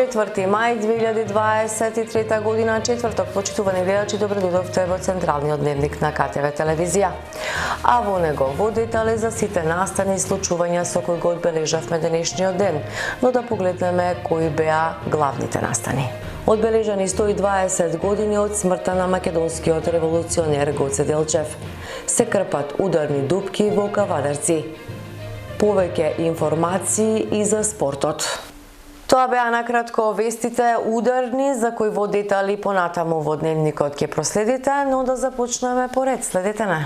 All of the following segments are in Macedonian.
4 мај 2023 година, четврток, почитувани гледачи, добре дојдовте во централниот дневник на КТВ телевизија. А во него во детали за сите настани и случувања со кои го одбележавме денешниот ден, но да погледнеме кои беа главните настани. Одбележани 120 години од смртта на македонскиот револуционер Гоце Делчев. Се крпат ударни дупки во Кавадарци. Повеќе информации и за спортот. Тоа беа накратко вестите ударни за кои во детали понатаму во дневникот ќе проследите, но да започнеме поред. Следете не.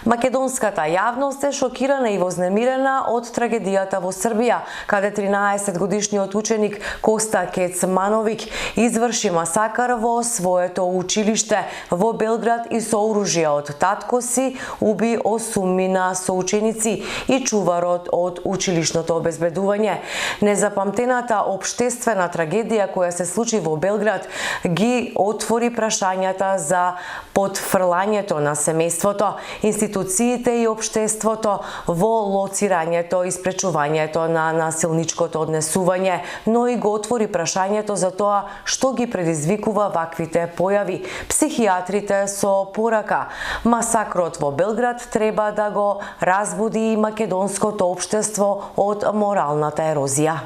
Македонската јавност е шокирана и вознемирена од трагедијата во Србија, каде 13-годишниот ученик Коста Кецмановиќ изврши масакар во своето училиште во Белград и со оружје од татко си уби 8 соученици и чуварот од училишното обезбедување. Незапамтената општествена трагедија која се случи во Белград ги отвори прашањата за потфрлањето на семејството, институциите и општеството во лоцирањето и спречувањето на насилничкото однесување, но и го отвори прашањето за тоа што ги предизвикува ваквите појави. Психијатрите со порака: масакрот во Белград треба да го разбуди и македонското општество од моралната ерозија.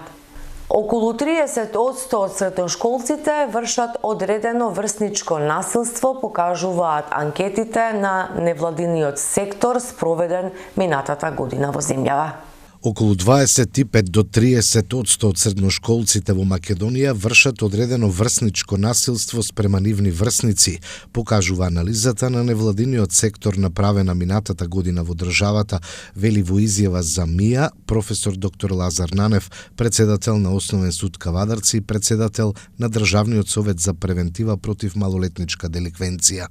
Околу 30% од средношколците вршат одредено врсничко насилство, покажуваат анкетите на невладиниот сектор спроведен минатата година во земјава. Околу 25 до 30% од средношколците во Македонија вршат одредено врсничко насилство спрема нивни врсници, покажува анализата на невладиниот сектор направена минатата година во државата, вели во изјава за МИА професор доктор Лазар Нанев, председател на Основен суд Кавадарци и председател на Државниот совет за превентива против малолетничка деликвенција.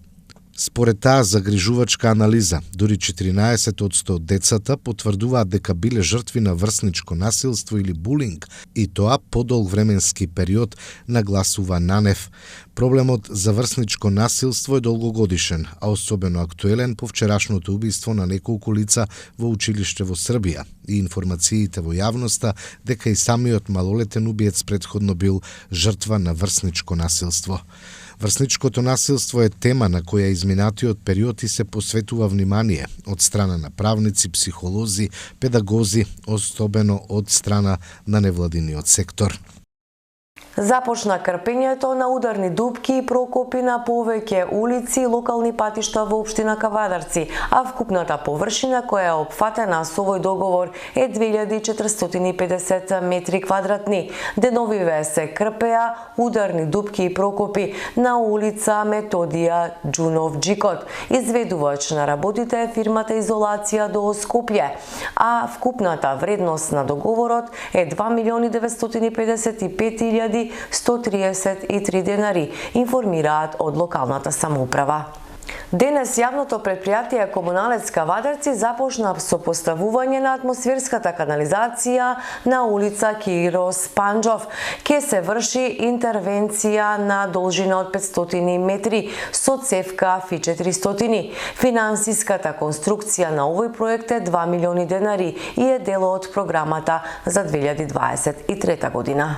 Според таа загрижувачка анализа, дури 14% од децата потврдуваат дека биле жртви на врсничко насилство или булинг, и тоа подолг временски период, нагласува Нанев. Проблемот за врсничко насилство е долгогодишен, а особено актуелен по вчерашното убиство на неколку лица во училиште во Србија и информациите во јавноста дека и самиот малолетен убиец претходно бил жртва на врсничко насилство. Врсничкото насилство е тема на која изминатиот период и се посветува внимание од страна на правници, психолози, педагози, особено од страна на невладиниот сектор. Започна крпењето на ударни дупки и прокопи на повеќе улици и локални патишта во општина Кавадарци, а вкупната површина која е опфатена со овој договор е 2450 метри квадратни. Деновиве се крпеа ударни дупки и прокопи на улица Методија Џунов-Џикот. Изведувач на работите е фирмата Изолација до Скопје, а вкупната вредност на договорот е 2.955.133 денари, информираат од локалната самоуправа. Денес јавното предпријатие Комуналец Кавадарци започна со поставување на атмосферската канализација на улица Кирос Панџов. Ке се врши интервенција на должина од 500 метри со цевка Фи400. Финансиската конструкција на овој проект е 2 милиони денари и е дел од програмата за 2023 година.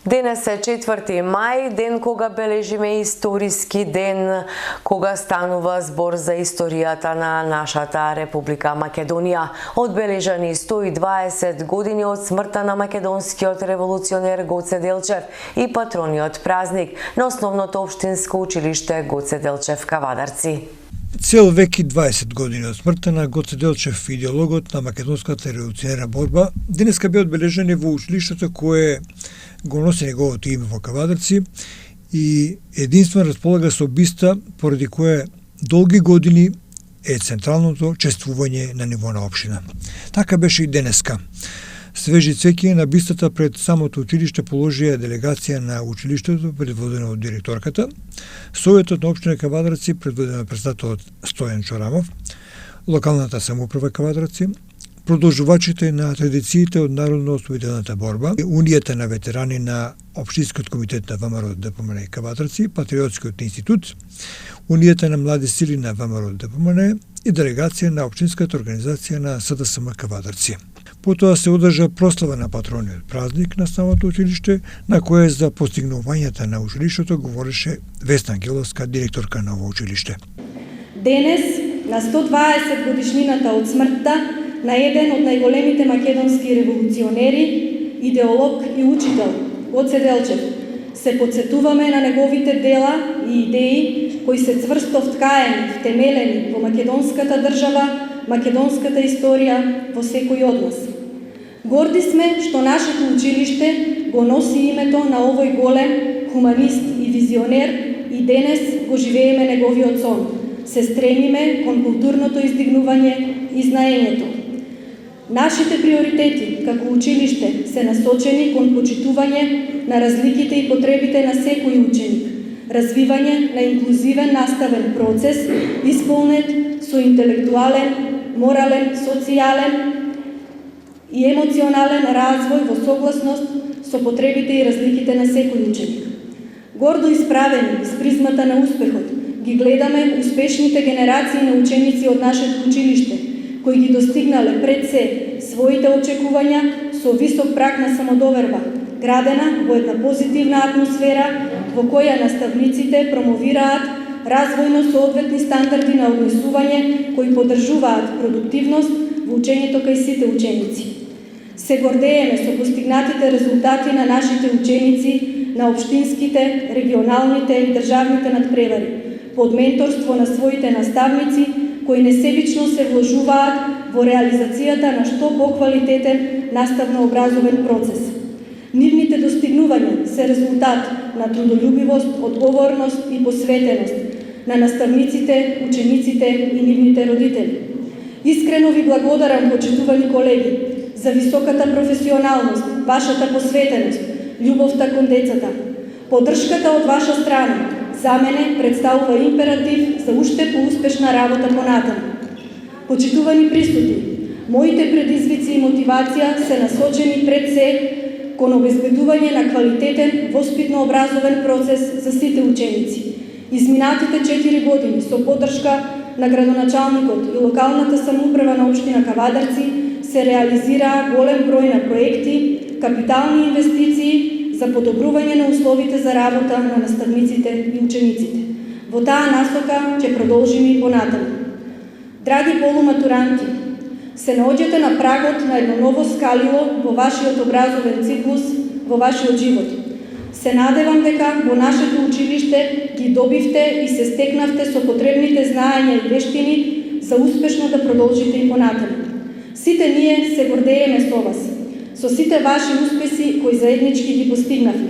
Денес е 4 мај, ден кога бележиме историски ден, кога станува збор за историјата на нашата Република Македонија. Одбележани 120 години од смртта на македонскиот револуционер Гоце Делчев и патрониот празник на основното општинско училиште Гоце Делчев Кавадарци. Цел век и 20 години од смртта на Гоце Делчев, идеологот на македонската револуционерна борба, денеска бе одбележани во училиштето кое го носи неговото име во Кавадарци и единствено располага со биста поради кое долги години е централното чествување на ниво на општина. Така беше и денеска. Свежи цвеќе на бистата пред самото училиште положија делегација на училиштето, предводена од директорката, Советот на општина Кавадарци, предводена од председателот Стојан Чорамов, локалната самоуправа Кавадарци, продолжувачите на традициите од народно-освободителната борба, Унијата на ветерани на Општинскиот комитет на ВМРО ДПМН Кавадарци, Патриотскиот институт, Унијата на млади сили на ВМРО ДПМН и делегација на Општинската организација на СДСМ Кавадарци. Потоа се одржа прослава на патрониот празник на самото училиште, на кое за постигнувањата на училиштето говореше Весна Ангеловска, директорка на ово училиште. Денес, на 120 годишнината од смртта на еден од најголемите македонски револуционери, идеолог и учител, Гоце Делчев, се подсетуваме на неговите дела и идеи кои се цврсто вткаени, втемелени во македонската држава, македонската историја во секој од нас. Горди сме што нашето училиште го носи името на овој голем хуманист и визионер и денес го живееме неговиот сон. Се стремиме кон културното издигнување и знаењето. Нашите приоритети како училиште се насочени кон почитување на разликите и потребите на секој ученик, развивање на инклузивен наставен процес, исполнет со интелектуален, морален, социјален и емоционален развој во согласност со потребите и разликите на секој ученик. Гордо исправени из призмата на успехот, ги гледаме успешните генерации на ученици од нашето училиште, кои ги достигнале пред се своите очекувања со висок праг на самодоверба, градена во една позитивна атмосфера во која наставниците промовираат развојно соодветни стандарди на однесување кои поддржуваат продуктивност во учењето кај сите ученици. Се гордееме со постигнатите резултати на нашите ученици на општинските, регионалните и државните надпревари, под менторство на своите наставници, кои несебично се вложуваат во реализацијата на што поквалитетен наставно-образовен процес. Нивните достигнувања се резултат на трудолюбивост, одговорност и посветеност на наставниците, учениците и нивните родители. Искрено ви благодарам, почитувани колеги, за високата професионалност, вашата посветеност, љубовта кон децата. Поддршката од ваша страна за мене представува императив за уште поуспешна работа понатаму. Почитувани присутни, моите предизвици и мотивација се насочени пред се кон обезбедување на квалитетен воспитно-образовен процес за сите ученици. Изминатите 4 години со поддршка на градоначалникот и локалната самоуправа на општина Кавадарци се реализираа голем број на проекти, капитални инвестиции за подобрување на условите за работа на наставниците и учениците. Во таа насока ќе продолжиме и понатаму. Драги полуматуранти, се наоѓате на прагот на едно ново скалило во вашиот образовен циклус, во вашиот живот. Се надевам дека во нашето училиште ги добивте и се стекнавте со потребните знаења и вештини за успешно да продолжите и понатаму. Сите ние се гордееме со вас, со сите ваши успеси кои заеднички ги постигнавме.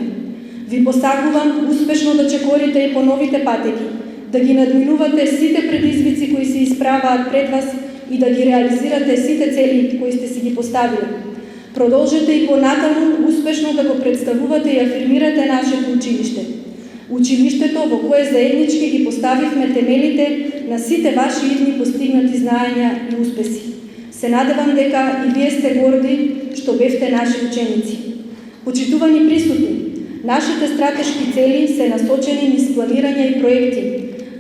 Ви посакувам успешно да чекорите и по новите патеки, да ги надминувате сите предизвици кои се исправаат пред вас и да ги реализирате сите цели кои сте си ги поставили. Продолжете и понатаму успешно да го представувате и афирмирате нашето училиште. Училиштето во кое заеднички ги поставивме темелите на сите ваши идни постигнати знаења и успеси. Се надевам дека и вие сте горди што бевте наши ученици. Почитувани присутни, нашите стратешки цели се насочени низ планирање и проекти.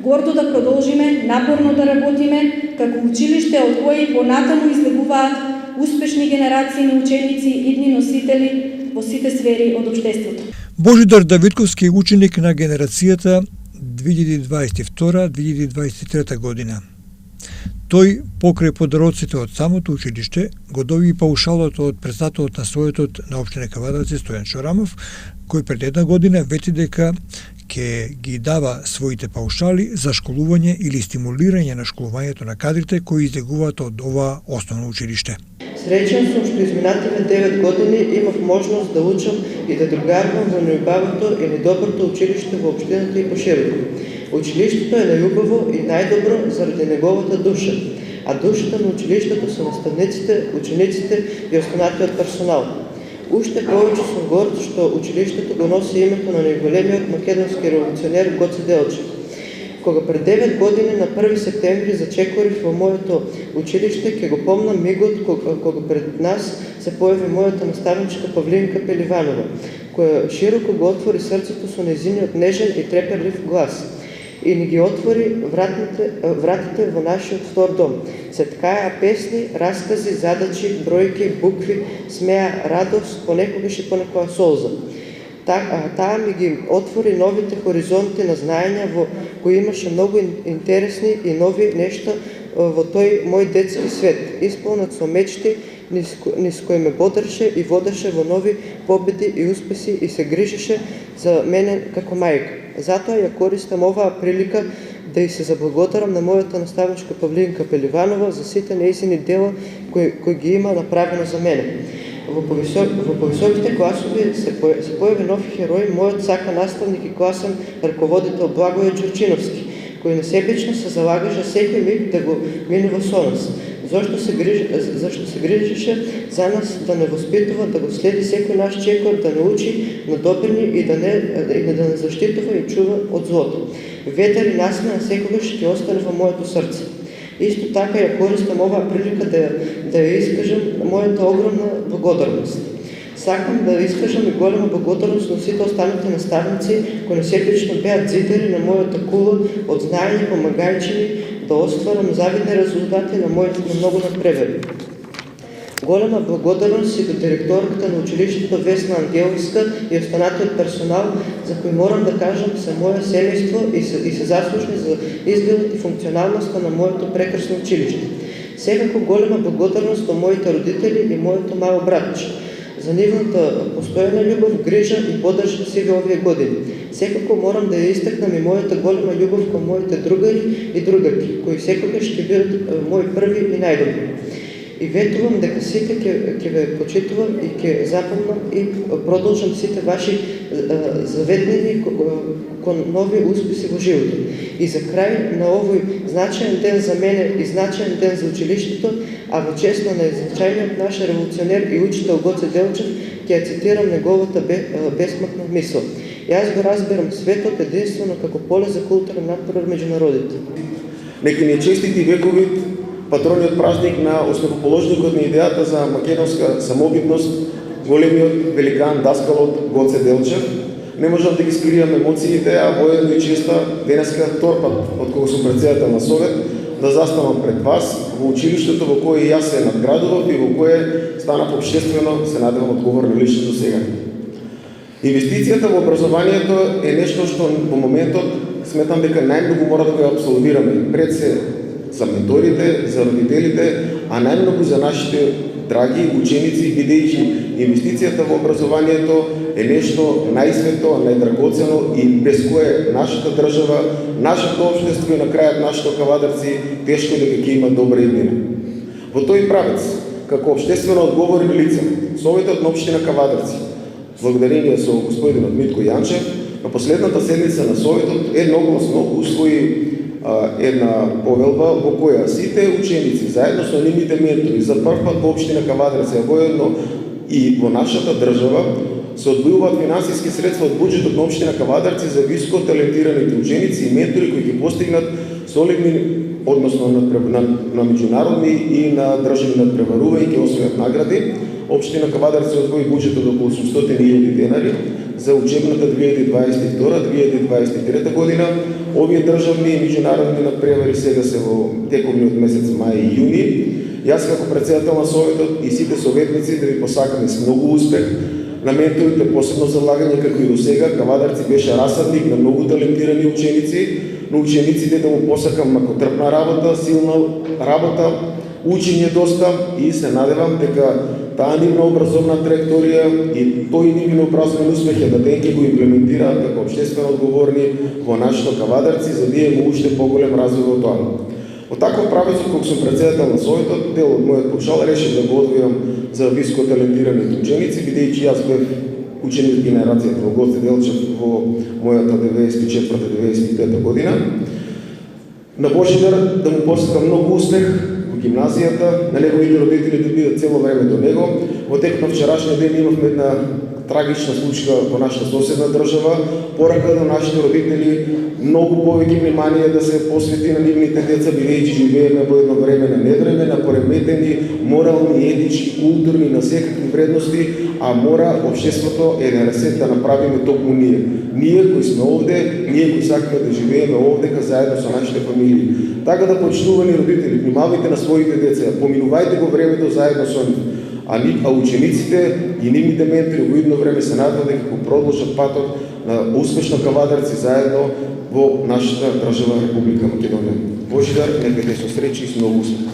Гордо да продолжиме, напорно да работиме, како училиште од кое и понатаму излегуваат успешни генерации на ученици и идни носители во сите сфери од општеството. Божидар Давидковски е ученик на генерацијата 2022-2023 година. Тој, покрај подароците од самото училиште, го доби паушалот од председателот на Советот на општина Кавадарци Стојан Шорамов, кој пред една година вети дека ќе ги дава своите паушали за школување или стимулирање на школувањето на кадрите кои излегуваат од ова основно училиште. Среќен сум што изминативе 9 години имав можност да учам и да другарувам во најубавото и најдоброто училиште во општината и пошироко. Училиштето е најубаво и најдобро заради неговата душа, а душата на училиштето се наставниците, учениците и останатиот персонал. Уште повеќе сум горд што училиштето го носи името на најголемиот македонски револуционер Гоце Делчев, Кога пред 9 години на 1 септември зачекорив во моето училиште, ќе го помнам мигот кога пред нас се појави мојата наставничка Павлинка Пеливанова, која широко го отвори срцето со нејзиниот нежен и треперлив глас и ни ги отвори вратите во нашиот втор дом. Се ткаја песни, раскази, задачи, бројки, букви, смеа радост, понекогаш и понекоја солза. Таа ми ги отвори новите хоризонти на знаење во кои имаше многу интересни и нови нешта во тој мој детски свет, исполнет со мечти, низ кој ме бодреше и водеше во нови победи и успеси и се грижеше за мене како мајка. Затоа ја користам оваа прилика да и се заблагодарам на мојата наставничка Павлинка Пеливанова за сите нејзини дела кои ги има направено за мене. Во повисоките класови се појави нов херој, мојот сака наставник и класен раководител Благоје Џурчиновски, кој несебично се залагаше секој миг да го минува со нас. Зашто се грижеше за нас да не воспитува, да го следи секој наш чекор, да не учи на добрини и да не заштитува и чува од злото. Ветер и насмеа секогаш ќе остане во моето срце. Исто така ја користам оваа прилика да ја искажам мојата огромна благодарност. Сакам да искажам и голема благодарност на сите останати наставници кои несебично беа зидери на мојата кула од знаење, помагајќи ми да остварам завидни резултати на моите многу напревари. Голема благодарност и до директорката на училиштето Весна Ангеловска и останатиот персонал, за кои морам да кажам се моје семејство и се заслужни за изгледот и функционалноста на моето прекрасно училиште. Секако голема благодарност до моите родители и моето мало братче за нивната постојана љубов, грижа и поддршка сите овие години. Секако морам да ја истакнам и мојата голема љубов кон моите другари и другарки, кои секогаш ќе бидат мои први и најдобри. И ветувам дека сите ќе ве почитувам и ќе запомнам и продолжам сите ваши заветнини кон нови успеси во животот. И за крај на овој значаен ден за мене и значаен ден за училиштето, а во чест на најзначајниот наш револуционер и учител Гоце Делчев, ќе ја цитирам неговата бесмртна мисла. Јас го разбирам светот единствено како поле за културен надпревар меѓу народите. Нека ни честити вековит патрониот празник на основоположникот на идејата за македонска самобитност, големиот великан даскалот Гоце Делчев. Не можам да ги скријам емоциите, а воедно и честа денеска втор пат од кога сум председател на Совет да заставам пред вас во училиштето во кое јас се надградував и во кое станав општествено, се надевам, одговорна личност до сега. Инвестицијата во образованието е нешто што во моментот сметам дека најмногу мора да го абсолвираме. Пред се за менторите, за родителите, а најмногу за нашите драги ученици, бидејќи инвестицијата во образованието е нешто најсвето, најдрагоцено и без кое нашата држава, нашето општество и на крајот нашите кавадарци тешко дека ќе има добра иднина. Во тој правец, како општествено одговорни лица, Советот на општина Кавадарци, благодарение со господинот Митко Јанчев, на последната седница на Советот едногласно усвои една повелба во која сите ученици заедно со нивните ментори за прв пат во општина Кавадарци, а воедно и во нашата држава се одвојуваат финансиски средства од буџетот на општина Кавадарци за високо талентираните ученици и ментори кои ќе постигнат солидни, односно на меѓународни и на државни надпреварувања ќе освојат награди. Општина Кавадарци одвои буџет од околу 800.000 денари за учебната 2022-2023 година. Овие државни и меѓународни надпревари сега се во тековниот месец мај и јуни. Јас како председател на Советот и сите советници да ви посакаме с многу успех, на менторите посебно залагање како и до сега. Кавадарци беше расадник на многу талентирани ученици, но учениците да му посакам макотрпна работа, силна работа, учење доста и се надевам дека таа нивна образовна траекторија и тој нивен образовен успех е да денке го имплементираат како општествено одговорни во нашето Кавадарци, за да имаме уште поголем развој во тоа. Во таков правец, кога сум председател на Советот, дел од мојот пошал решив да го одвојам за високо талентираните ученици, бидејќи јас бев ученик генерацијата во Гоце Делчев во мојата 94-95 година. На Божидар да му посакам многу успех во гимназијата, на неговите родители да бидат цело време до него. Во текот на вчерашниот ден имавме една трагична случка во нашата соседна држава, порака на нашите родители многу повеќе внимание да се посвети на нивните деца, бидејќи живееме во едно време на невреме, на пореметени морални, етички, културни, на секакви вредности, а мора општеството еден ресет да направиме токму ние. Ние кои сме овде, ние кои сакаме да живееме овдека заедно со нашите фамилии. Така да, почитувани родители, внимавајте на своите деца, поминувајте го времето заедно со нив. А учениците и нивните ментори во идно време се надевам дека ќе продолжат патот на успешно кавадарци заедно во нашата држава Република Македонија. Божидар, нека те со среќа и со многу успех.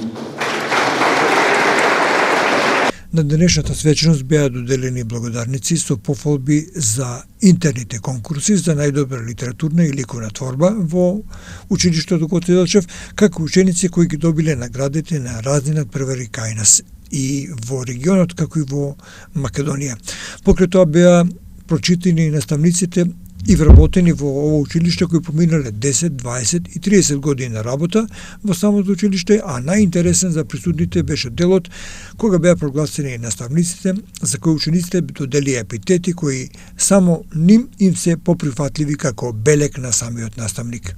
На денешната свеченост беа доделени благодарници со пофалби за интерните конкурси за најдобра литературна и ликовна творба во училиштето Гоце Делчев, како ученици кои ги добиле наградите на разни надпревари кај нас и во регионот, како и во Македонија. Покрај тоа беа прочитани наставниците и вработени во ово училиште кои поминале 10, 20 и 30 години на работа во самото училиште, а најинтересен за присутните беше делот кога беа прогласени наставниците, за кои учениците додели епитети кои само ним им се поприфатливи како белег на самиот наставник.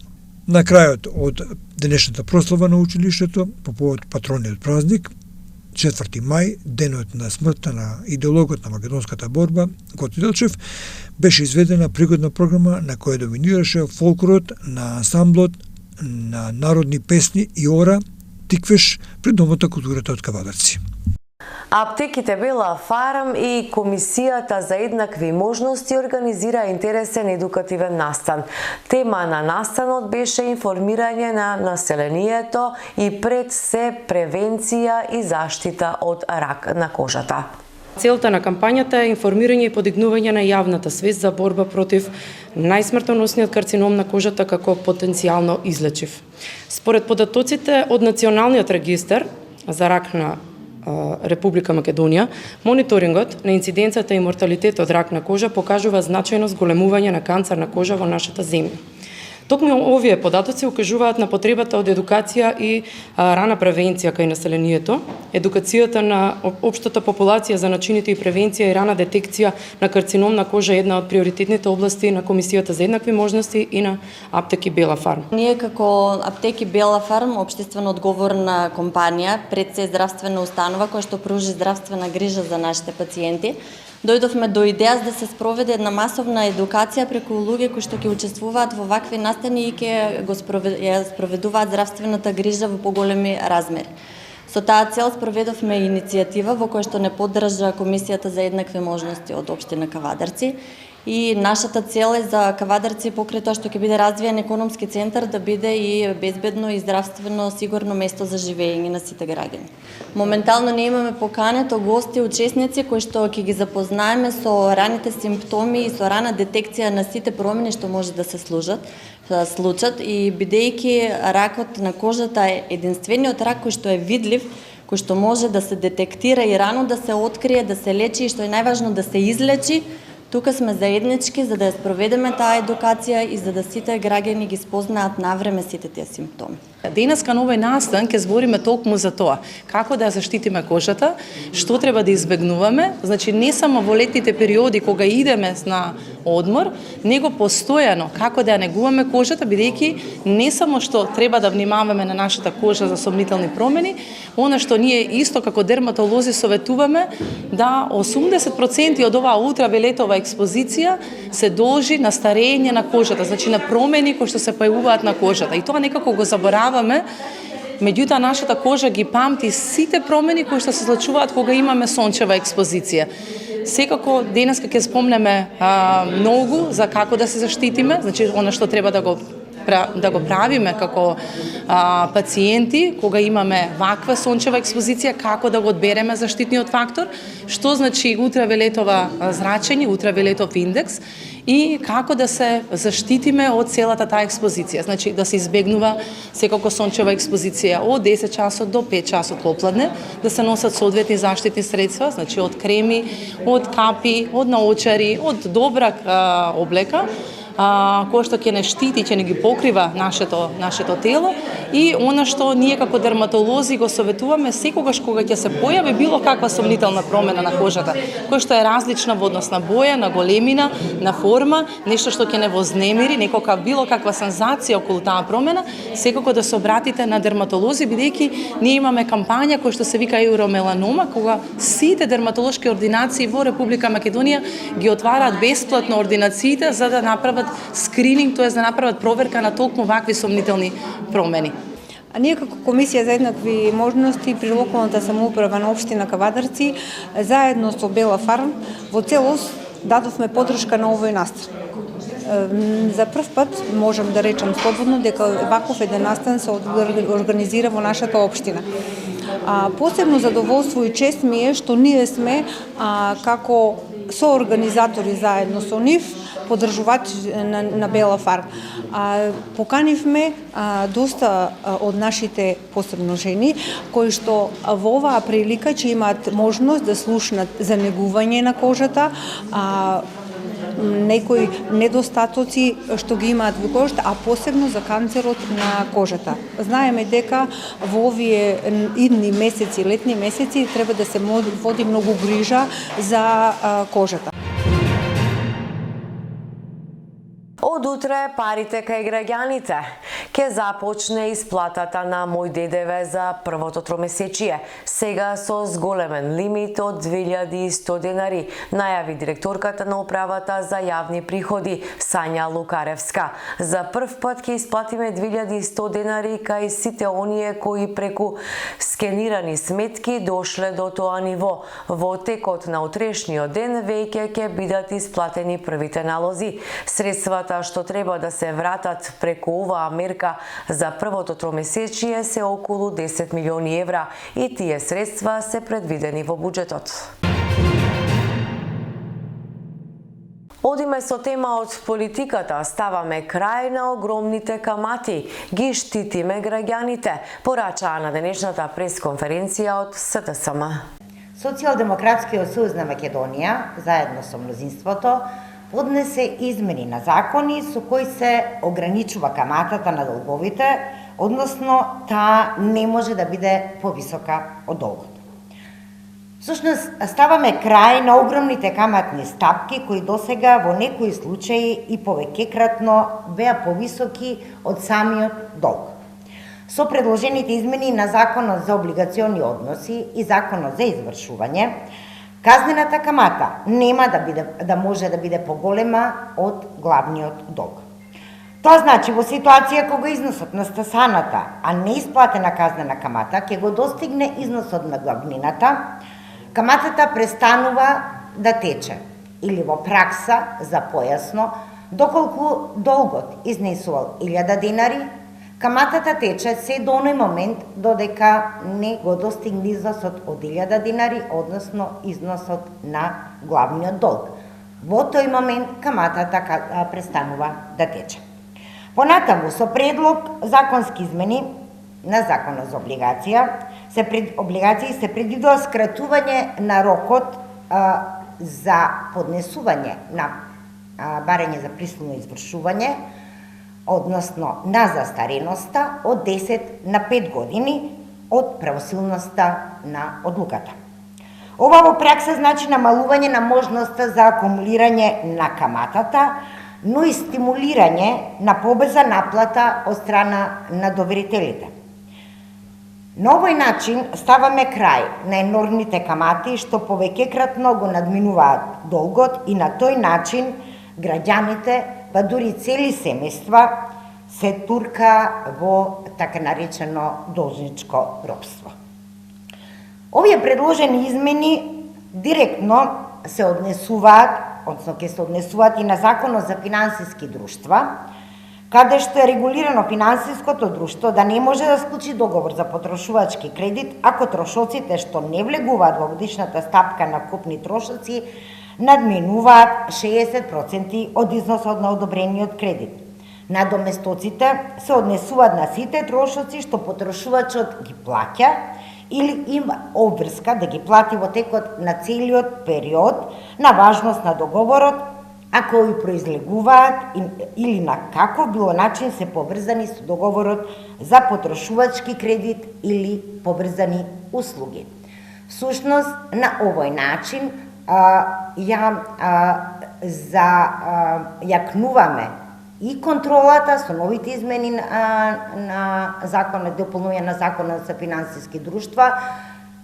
На крајот од денешната прослава на училиштето, по повод патрониот празник, 4. мај, денот на смртта на идеологот на македонската борба, Гоце Делчев, беше изведена пригодна програма на која доминираше фолклорот на ансамблот на народни песни и ора Тиквеш пред Домот на културата од Кавадарци. Аптеките Бела Фарм и Комисијата за еднакви можности организира интересен едукативен настан. Тема на настанот беше информирање на населението и пред се превенција и заштита од рак на кожата. Целта на кампањата е информирање и подигнување на јавната свест за борба против најсмртоносниот карцином на кожата како потенцијално излечив. Според податоците од Националниот регистар за рак на Република Македонија, мониторингот на инциденцијата и морталитет од рак на кожа покажува значајно зголемување на канцер на кожа во нашата земја. Токму овие податоци укажуваат на потребата од едукација и рана превенција кај населението, едукацијата на општата популација за начините и превенција и рана детекција на карцином на кожа е една од приоритетните области на Комисијата за еднакви можности и на Аптеки Бела Фарм. Ние како Аптеки Бела Фарм, општествено одговорна компанија, пред се здравствена установа која што пружи здравствена грижа за нашите пациенти, дојдовме до идеја да се спроведе една масовна едукација преку луѓе кои што ќе учествуваат во вакви настани и ќе го спроведуваат здравствената грижа во поголеми размери. Со таа цел спроведовме иницијатива во која што не поддржа Комисијата за еднакви можности од општина Кавадарци и нашата цел е за Кавадарци покрај тоа што ќе биде развиен економски центар да биде и безбедно и здравствено сигурно место за живење на сите граѓани. Моментално не имаме покането гости, учесници кои што ќе ги запознаеме со раните симптоми и со рана детекција на сите промени што може да се случат и бидејќи ракот на кожата е единствениот рак кој што е видлив, кој што може да се детектира и рано да се открие, да се лечи и што е најважно да се излечи. Тука сме заеднички за да ја спроведеме таа едукација и за да сите граѓани ги спознаат навреме сите тие симптоми. Денеска на овој настан ќе збориме толкму за тоа, како да ја заштитиме кожата, што треба да избегнуваме, значи не само во летните периоди кога идеме на одмор, него постојано како да ја негуваме кожата, бидејќи не само што треба да внимаваме на нашата кожа за сомнителни промени, она што ние исто како дерматолози советуваме да 80% од оваа ултравиолетова експозиција се должи на старење на кожата, значи на промени кои што се појавуваат на кожата. И тоа некако го забораваме, меѓутоа нашата кожа ги памти сите промени кои што се случуваат кога имаме сончева експозиција. Секако денеска ќе спомнеме многу за како да се заштитиме, значи она што треба да го правиме како пациенти кога имаме ваква сончева експозиција, како да го одбереме заштитниот фактор, што значи ултравиолетова зрачење, ултравиолетов индекс и како да се заштитиме од целата таа експозиција. Значи да се избегнува секако сончева експозиција од 10 часот до 5 часот попладне, да се носат соодветни заштитни средства, значи од креми, од капи, од наочари, од добра облека, кој што ќе не штити, ќе не ги покрива нашето тело, и она што ние како дерматолози го советуваме секогаш кога ќе се појави било каква сомнителна промена на кожата, која што е различна во однос на боја, на големина, на форма, нешто што ќе не вознемири, некоја било каква сензација околу таа промена, секако да се обратите на дерматолози, бидејќи ние имаме кампања која што се вика Евромеланома, кога сите дерматолошки ординации во Република Македонија ги отвараат бесплатно ординациите за да направат скрининг, тоа е да направат проверка на толку вакви сомнителни промени. А ние како Комисија за еднакви можности при локалната самоуправа на општина Кавадарци, заедно со Бела фарм, во целост дадовме поддршка на овој настан. За прв пат можам да речам слободно дека ваков еден настан се организира во нашата општина. Посебно задоволство и чест ми е што ние сме како соорганизатори заедно со нив, поддржувачи на Бела фарм. Поканивме доста од нашите, посебно жени, кои што во оваа прилика ќе имаат можност да слушнат за негување на кожата, некои недостатоци што ги имаат во кожата, а посебно за канцерот на кожата. Знаеме дека во овие идни месеци, летни месеци, треба да се води многу грижа за кожата. Од утре парите кај граѓаните. Ке започне исплатата на Мој ДДВ за првото тромесечие. Сега со зголемен лимит од 2100 денари, најави директорката на управата за јавни приходи Сања Лукаревска. За прв пат ќе исплатиме 2100 денари кај сите оние кои преку скенирани сметки дошле до тоа ниво. Во текот на утрешниот ден веќе ќе бидат исплатени првите налози. Средствата што треба да се вратат преку оваа мерка за првото тромесечие се околу 10 милиони евра и тие средства се предвидени во буџетот. Одиме со тема од политиката, ставаме крај на огромните камати, ги штитиме граѓаните, порачаа на денешната пресконференција од СДСМ. Социјалдемократскиот сојуз на Македонија, заедно со мнозинството, поднесе измени на закони со кои се ограничува каматата на долговите, односно таа не може да биде повисока од долгот. Всушност, ставаме крај на огромните каматни стапки кои досега во некои случаи и повеќекратно беа повисоки од самиот долг. Со предложените измени на Законот за облигациони односи и Законот за извршување, казнената камата нема да може да биде поголема од главниот долг. Тоа значи во ситуација кога износот на стасаната, а неисплатена казнена камата ќе го достигне износот на главнината, каматата престанува да тече или во пракса за појасно, доколку долгот изнесувал 1000 денари, каматата тече се до оној момент додека не го достигне износот од 1000 денари, односно износот на главниот долг. Во тој момент каматата престанува да тече. Понатаму, со предлог законски измени на Законот за облигации се предвидува скратување на рокот за поднесување на барање за присилно извршување, односно на застареноста од 10 на 5 години од правосилноста на одлуката. Ова во пракса значи намалување на можноста за акумулирање на каматата, но и стимулирање на побрза наплата од страна на доверителите. На овој начин ставаме крај на енормните камати што повеќекратно го надминуваат долгот и на тој начин граѓаните, па дури цели семејства, се турка во така наречено должничко робство. Овие предложени измени директно се однесуваат, односно ќе се однесуваат и на Законот за финансиски друштва, каде што е регулирано финансиското друштво да не може да склучи договор за потрошувачки кредит ако трошоците што не влегуваат во годишната стапка на купни трошоци надминуваат 60% од износот на одобрениот кредит. Надоместоците се однесуваат на сите трошоци што потрошувачот ги плаќа или има обврска да ги плати во текот на целиот период на важност на договорот а кои произлегуваат или на каков било начин се поврзани со договорот за потрошувачки кредит или поврзани услуги. Всушност, на овој начин јакнуваме и контролата со новите измени на законот, дополнување на законот за финансиски друштва,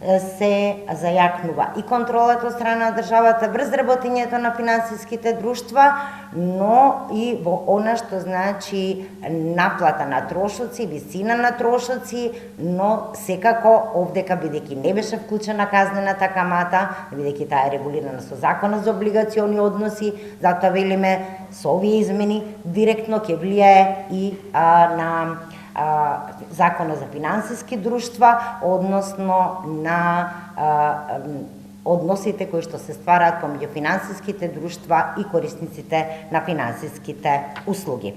се зајакнува и контролата од страна на државата врз работењето на финансиските друштва, но и во она што значи наплата на трошоци, висина на трошоци, но секако овдека, бидејќи не беше вклучена казнената камата, бидејќи таа е регулирана со законот за облигациони односи, затоа велиме со овие измени директно ќе влијае и на Закона за финансиски друштва, односно на односите кои што се ствараат помеѓу финансиските друштва и корисниците на финансиските услуги.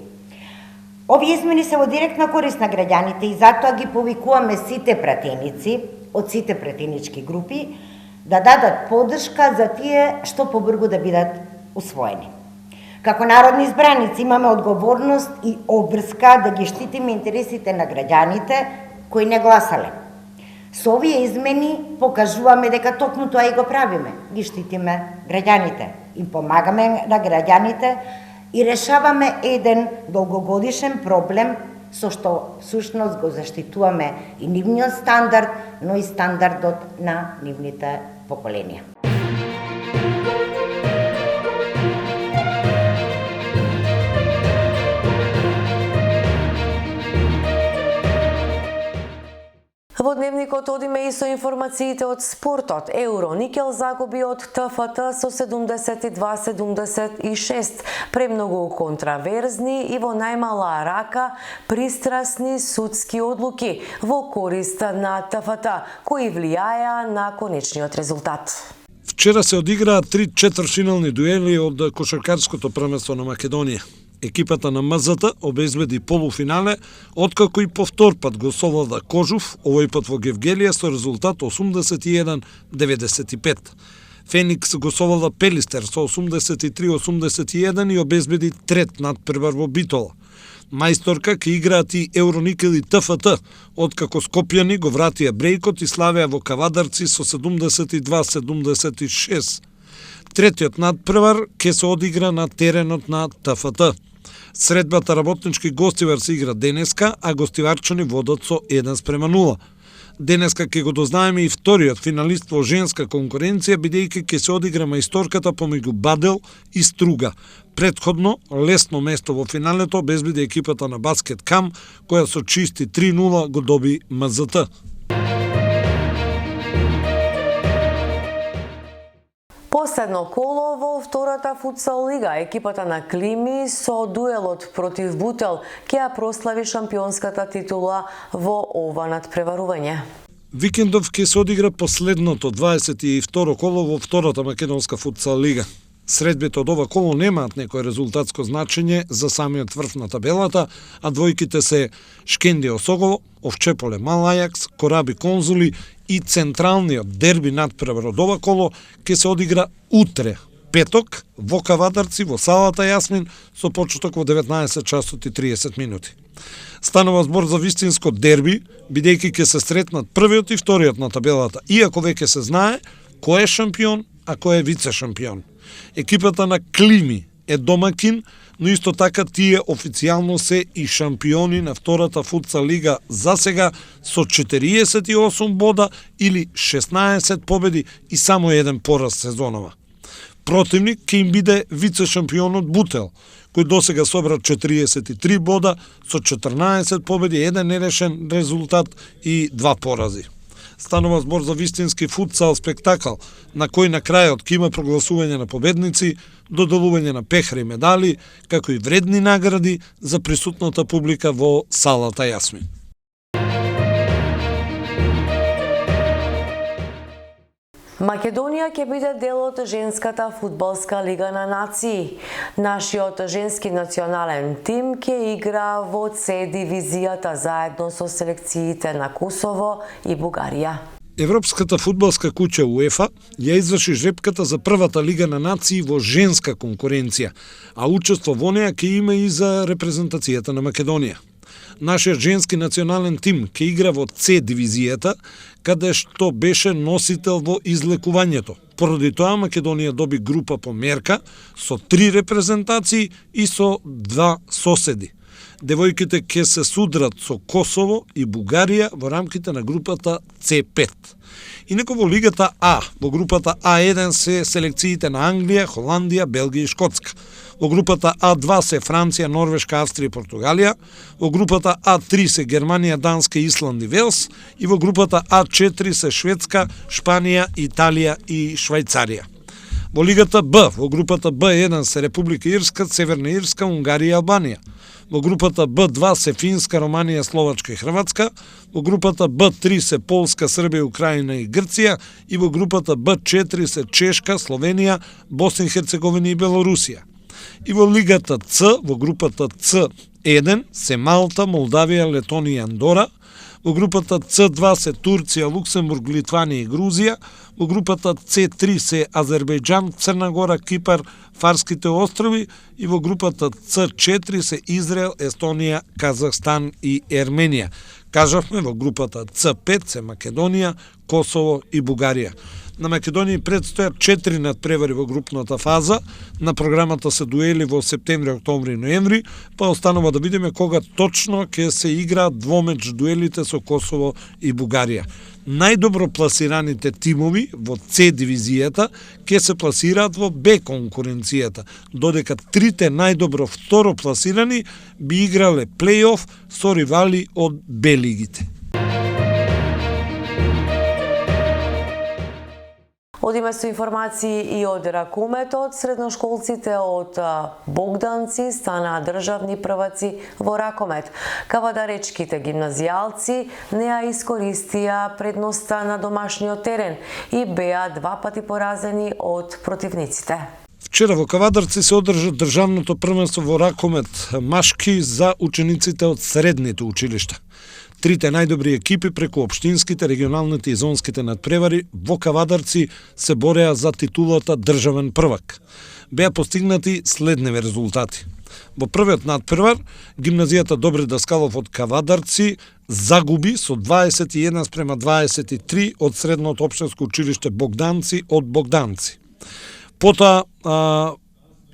Овие измени се во директна корист на граѓаните и затоа ги повикуваме сите пратеници од сите пратенички групи да дадат поддршка за тие што побрзо да бидат усвоени. Како народни избраници имаме одговорност и обврска да ги штитиме интересите на граѓаните кои не гласале. Со овие измени покажуваме дека токму тоа и го правиме. Ги штитиме граѓаните, им помагаме на граѓаните и решаваме еден долгогодишен проблем со што всушност го заштитуваме и нивниот стандард, но и стандардот на нивните поколенија. Во дневникот одиме и со информациите од спортот. Евроникел загуби од ТФТ со 72-76, премногу контраверзни и во најмала рака пристрасни судски одлуки во корист на ТФТ, кои влијаеа на конечниот резултат. Вчера се одиграа 3 четвртфинални дуели од кошаркарското првенство на Македонија. Екипата на МЗТ обезбеди полуфинале, откако и повтор пат го совлада Кожув, овој пат во Гевгелија со резултат 81-95. Феникс го совлада Пелистер со 83-81 и обезбеди трет надпревар во Битола. Мајсторка ке играат и Евроникел и ТФТ, откако скопјани го вратија брејкот и славеа во Кавадарци со 72-76. Третиот надпревар ке се одигра на теренот на ТФТ. Средбата работнички гостивар се игра денеска, а гостиварчани водат со 1:0. Денеска ке го дознаеме и вториот финалист во женска конкуренција, бидејќи ке се одигра мајсторката помеѓу Бадел и Струга. Претходно, лесно место во финалето обезбеди екипата на Баскет Кам, која со чисти 3:0 го доби МЗТ. Последно коло во втората футсал лига, екипата на Клими со дуелот против Бутел ќе ја прослави шампионската титула во ова надпреварување. Викендов ќе се одигра последното 22 коло во втората македонска футсал лига. Средбите од ова коло немаат некој резултатско значење за самиот врв на табелата, а двојките се Шкенди Осогово, Овчеполе Малајакс, Кораби Конзули и централниот дерби надпревар од ова коло ќе се одигра утре, петок, во Кавадарци, во салата Јасмин, со почеток во 19 часот и 30 минути. Станува збор за вистинско дерби, бидејќи ќе се сретнат првиот и вториот на табелата, иако веќе се знае кој е шампион, а кој е вице шампион. Екипата на Клими е домакин, но исто така тие официјално се и шампиони на втората футсал лига за сега со 48 бода или 16 победи и само еден пораз сезонова. Противник ќе им биде вице шампионот Бутел, кој досега собра 43 бода со 14 победи, еден нерешен резултат и 2 порази. Станува збор за вистински футсал спектакл, на кој на крајот ќе има прогласување на победници, доделување на пехри и медали, како и вредни награди за присутната публика во салата Јасмин. Македонија ќе биде дел од женската фудбалска лига на нации. Нашиот женски национален тим ќе игра во С дивизијата заедно со селекциите на Косово и Бугарија. Европската фудбалска куќа УЕФА ја изврши жребката за првата Лига на нации во женска конкуренција, а учество во неа ќе има и за репрезентацијата на Македонија. Нашиот женски национален тим ќе игра во С дивизијата, каде што беше носител во излекувањето. Поради тоа Македонија доби група по мерка со 3 репрезентации и со 2 соседи. Девојките ќе се судрат со Косово и Бугарија во рамките на групата С5. Инаку во Лигата А, во групата А1 се селекциите на Англија, Холандија, Белгија и Шкотска. Во групата А2 се Франција, Норвешка, Австрија и Португалија. Во групата А3 се Германија, Данска, Исланд и Велс. И во групата А4 се Шведска, Шпанија, Италија и Швајцарија. Во Лигата Б, во групата Б1 се Република Ирска, Северна Ирска, Унгарија и Албанија. Во групата Б2 се Финска, Романија, Словачка и Хрватска. Во групата Б3 се Полска, Србија, Украина и Грција. И во групата Б4 се Чешка, Словенија, Босна и Херцеговина и Белорусија. И во Лигата С, во групата С1 се Малта, Молдавија, Летонија и Андора. Во групата С2 се Турција, Луксембург, Литванија и Грузија. Во групата С3 се Азербејџан, Црна Гора, Кипар, Фарските острови. И во групата С4 се Израел, Естонија, Казахстан и Ерменија. Кажавме, во групата С5 се Македонија, Косово и Бугарија. На Македонија предстојат 4 надпревари во групната фаза. На програмата се дуели во септември, октомври и ноември, па останува да видиме кога точно ќе се играат двомеч дуелите со Косово и Бугарија. Најдобро пласираните тимови во С дивизијата ќе се пласираат во Б конкуренцијата, додека трите најдобро второ пласирани би играле плейоф со ривали од Б лигите. Одиме со информации и од ракуметот. Средношколците од Богданци станаа државни прваци во ракомет. Кавадаречките гимназијалци не ја искористија предноста на домашниот терен и беа 2 пати поразени од противниците. Вчера во Кавадарци се одржа државното првенство во ракомет машки за учениците од средните училишта. Трите најдобри екипи преку општинските, регионалните и зонските надпревари во Кавадарци се бореа за титулата државен првак. Беа постигнати следневи резултати. Во првиот надпревар, гимназијата Добри Даскалов од Кавадарци загуби со 21:23 од средното општинско училиште Богданци од Богданци. Потоа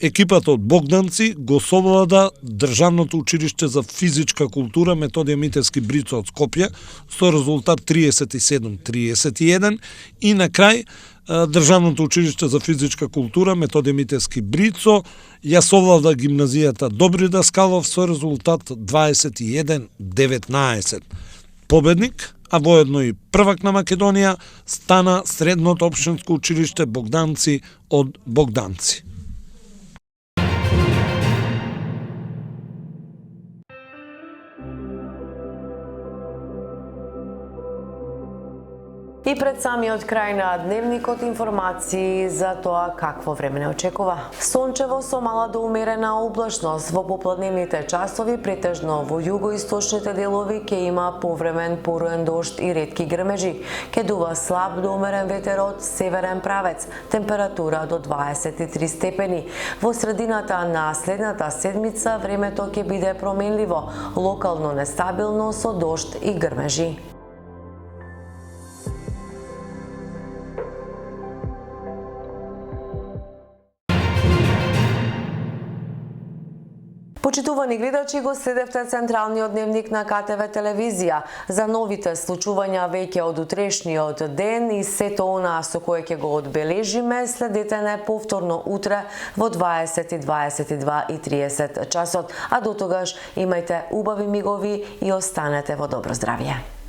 екипата од Богданци го совлада Државното училиште за физичка култура Методија Митевски Брицо од Скопје со резултат 37-31 и на крај Државното училиште за физичка култура Методија Митевски Брицо ја совлада гимназијата Добри Даскалов со резултат 21-19. Победник, а воедно и првак на Македонија, стана средното општинско училиште Богданци од Богданци. И пред самиот крај на дневникот информации за тоа какво време не очекува. Сончево со мала до умерена облачност во попладневните часови, претежно во југоисточните делови ќе има повремен поруен дожд и ретки грмежи. Ќе дува слаб до умерен ветер од северен правец, температура до 23 степени. Во средината на следната седмица времето ќе биде променливо, локално нестабилно со дожд и грмежи. Почитувани гледачи, го следевте централниот дневник на КТВ телевизија. За новите случувања веќе од утрешниот ден и сето она со кое ќе го одбележиме, следете не повторно утре во 20, 22 и 30 часот. А до тогаш имајте убави мигови и останете во добро здравје.